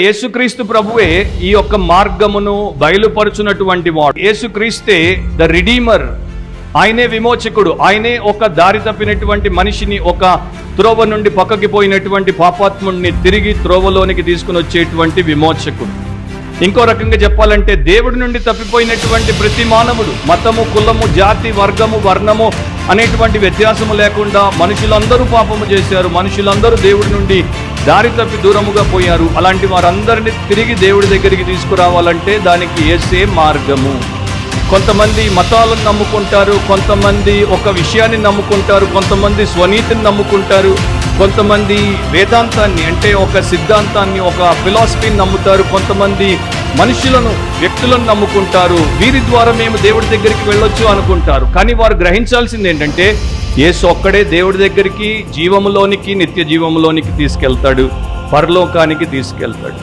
యేసుక్రీస్తు ప్రభువే ఈ యొక్క మార్గమును బయలుపరుచున్నటువంటి వాడు. యేసుక్రీస్తే ద రిడీమర్, ఆయనే విమోచకుడు. ఆయనే ఒక దారి తప్పినటువంటి మనిషిని, ఒక త్రోవ నుండి పక్కకి పోయినటువంటి పాపాత్ముడిని తిరిగి త్రోవలోనికి తీసుకుని వచ్చేటువంటి విమోచకుడు. ఇంకో రకంగా చెప్పాలంటే దేవుడి నుండి తప్పిపోయినటువంటి ప్రతి మానవుడు, మతము, కులము, జాతి, వర్గము, వర్ణము అనేటువంటి వ్యత్యాసము లేకుండా మనుషులందరూ పాపము చేశారు. మనుషులందరూ దేవుడి నుండి దారి తప్పి దూరముగా పోయారు. అలాంటి వారందరినీ తిరిగి దేవుడి దగ్గరికి తీసుకురావాలంటే దానికి యేసే మార్గము. కొంతమంది మతాలను నమ్ముకుంటారు, కొంతమంది ఒక విషయాన్ని నమ్ముకుంటారు, కొంతమంది స్వనీతిని నమ్ముకుంటారు, కొంతమంది వేదాంతాన్ని అంటే ఒక సిద్ధాంతాన్ని, ఒక ఫిలాసఫీని నమ్ముతారు, కొంతమంది మనుషులను, వ్యక్తులను నమ్ముకుంటారు. వీరి ద్వారా మేము దేవుడి దగ్గరికి వెళ్ళొచ్చు అనుకుంటారు. కానీ వారు గ్రహించాల్సింది ఏంటంటే యేసు ఒక్కడే దేవుడి దగ్గరికి, జీవములోనికి, నిత్య జీవములోనికి తీసుకెళ్తాడు, పరలోకానికి తీసుకెళ్తాడు.